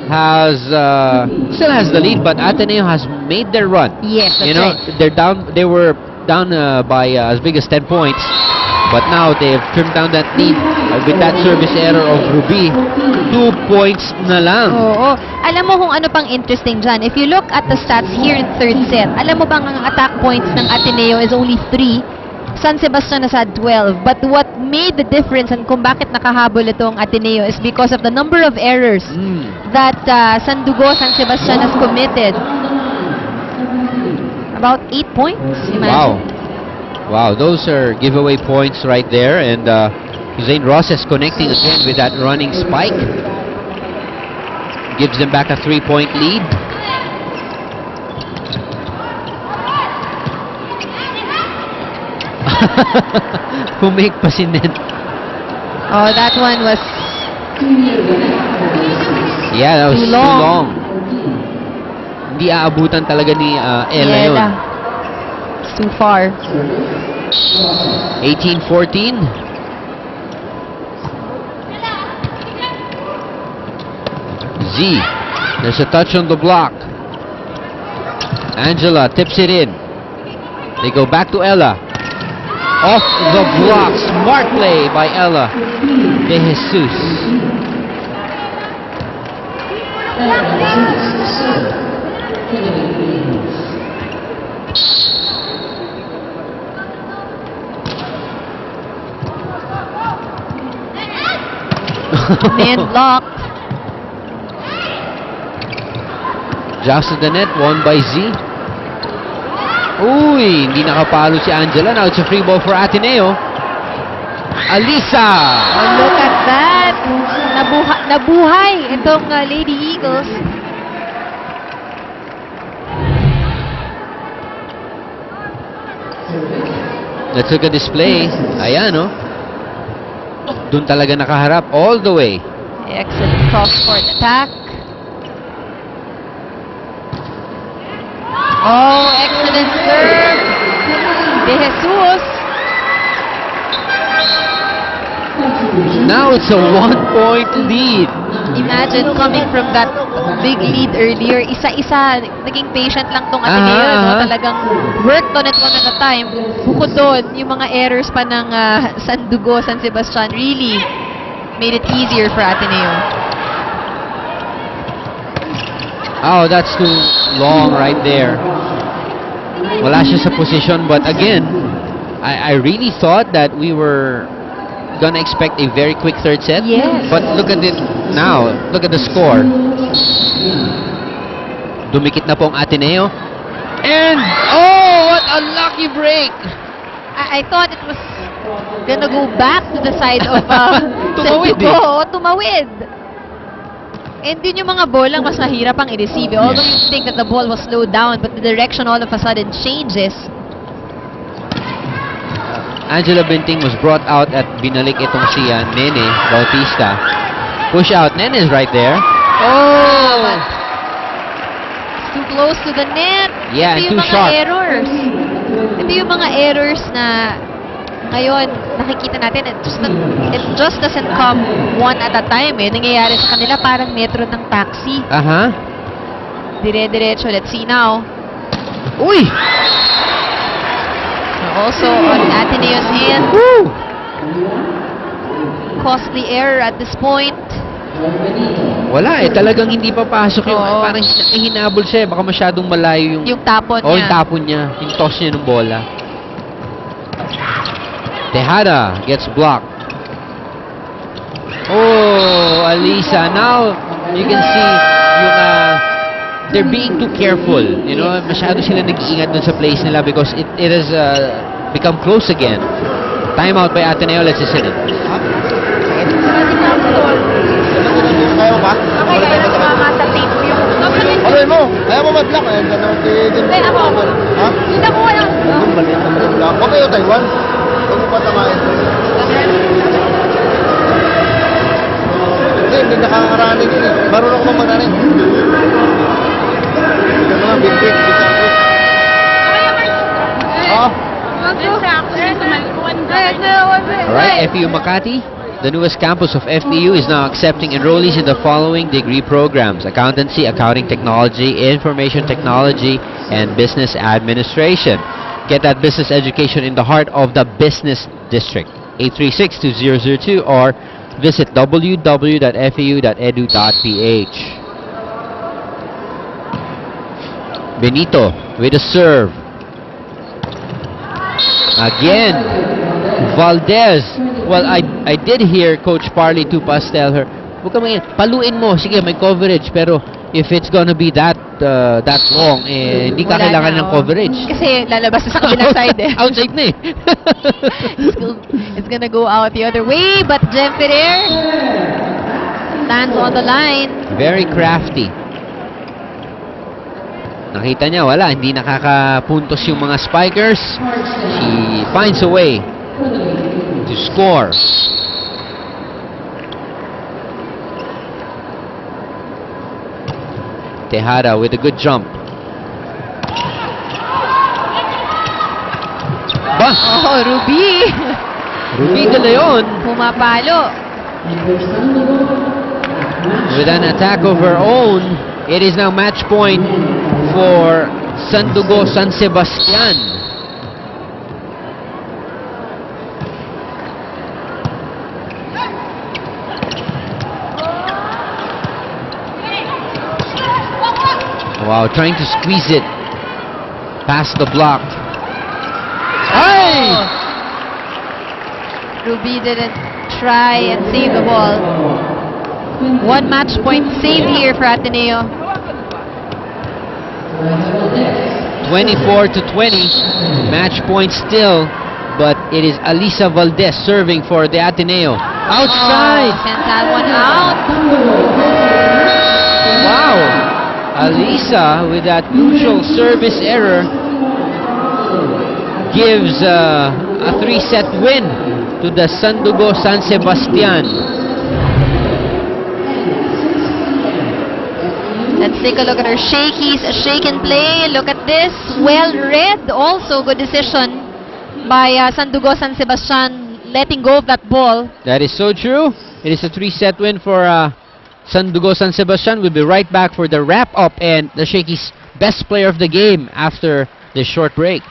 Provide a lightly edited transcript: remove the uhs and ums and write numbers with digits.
has still has the lead, but Ateneo has made their run. Yes, that's You know, right. they're down. They were down by as big as 10 points, but now they've trimmed down that lead with that service error of Ruby. 2 points na lang. Oo. Alam mo kung ano pang interesting dyan? If you look at the stats here in third set, alam mo bang ang attack points ng Ateneo is only 3? San Sebastian has had 12. But what made the difference and kung bakit nakahabol itong Ateneo is because of the number of errors that Sandugo, San Sebastian has committed. About 8 points, Wow. imagine. Wow, those are giveaway points right there. And Hussein Roses connecting again with that running spike. Gives them back a 3-point lead. Humake pa si Nen. Oh, that one was Yeah, that was Too too long. long. Hindi aabutan talaga ni Ella yun. It's too far. 18-14. Z. There's a touch on the block. Angela tips it in. They go back to Ella. Off the block. Smart play by Ella De Jesus. Man blocked. Just to the net, won by Z. Uy, hindi nakapalo si Angela. Now it's a free ball for Ateneo. Alisa! Oh, look at that. Nabuhay itong Lady Eagles. Let's look at display. Ayan, no? Doon talaga nakaharap all the way. Excellent cross-court attack. Oh, excellent serve. De Jesus. Now it's a 1-point lead. Imagine coming from that big lead earlier. Isa-isa, naging patient lang tong Ateneo. No? Talagang worked on it one at a time. Bukod doon, yung mga errors pa ng Sandugo, San Sebastian really made it easier for Ateneo. Oh, that's too long right there. Wala siya sa position, but again, I really thought that we were gonna expect a very quick third set. Yes. But look at it now. Look at the score. Dumikit na po ang Ateneo. And, oh, what a lucky break! I thought it was gonna go back to the side of Tumawid Sandugo. Tumawid. And din yung mga bolang mas mahirap ang i-receive. Although you think that the ball was slowed down, but the direction all of a sudden changes. Angela Binting was brought out at binalik itong si Nene Bautista. Push out. Nene is right there. Oh! But it's too close to the net. Yeah, Ito and yung too mga sharp. errors. Ito yung mga errors na ngayon nakikita natin. It just doesn't come one at a time. Nangyayari sa kanila parang metro ng taxi. Aha. Dire-diretso. Let's see now. Uy! Also on Ateneo's end. Woo! Costly error at this point. Wala eh. Talagang hindi papasok yung Oo. parang hinabol siya. Baka masyadong malayo yung Yung tapon yung niya. tapon niya. Yung toss niya ng bola. Tejada gets blocked. Oh, Alisa. Now, you can see yung they're being too careful. You know, masyado sila nag-iingat dun sa plays nila because it has become close again. Timeout by Ateneo. Let's listen in. Kaya mo ba? Okay, kaya na sa tape yung... Aray mo! Kaya mo mag-block eh. Ganun Hindi, ako. Ha? Kita ko lang. Ang maliit na mag-block. Huwag kayo Taiwan. Huwag mo patamain. Hindi nakakaranig yun eh. Marunong ko mag-ranig. Ito mga big quick. Alright, FU Makati the newest campus of FEU is now accepting enrollees in the following degree programs: accountancy, accounting technology, information technology, and business administration. Get that business education in the heart of the business district. 836-2002 or visit www.feu.edu.ph. Benito with a serve. Again, Valdez. Well, I did hear Coach Parley Tupas tell her, "Huwag ka paluin mo. Sige, may coverage. Pero if it's gonna be that long, hindi ka Wala kailangan na, ng oh. coverage." Kasi lalabas na sa kabilang side eh. Outside na eh. It's gonna go out the other way, but Jem Ferrer stands on the line. Very crafty. Nakita niya, wala. Hindi nakakapuntos yung mga spikers. She finds a way to score. Tejada with a good jump. Ba? Oh, Ruby! Ruby De Leon Pumapalo. with an attack of her own. It is now match point for Sandugo San Sebastian. Wow, trying to squeeze it past the block. Ay! Ruby didn't try and save the ball. One match point save here for Ateneo. 24-20, match point still, but it is Alisa Valdez serving for the Ateneo. Outside! Sends that one out. Wow! Alisa, with that crucial service error, gives a 3-set win to the Sandugo San Sebastian. Let's take a look at her shakies. A shake and play. Look at this. Well read. Also, good decision by Sandugo San Sebastian letting go of that ball. That is so true. It is a 3-set win for Sandugo San Sebastian. We'll be right back for the wrap-up and the Shakey's best player of the game after this short break.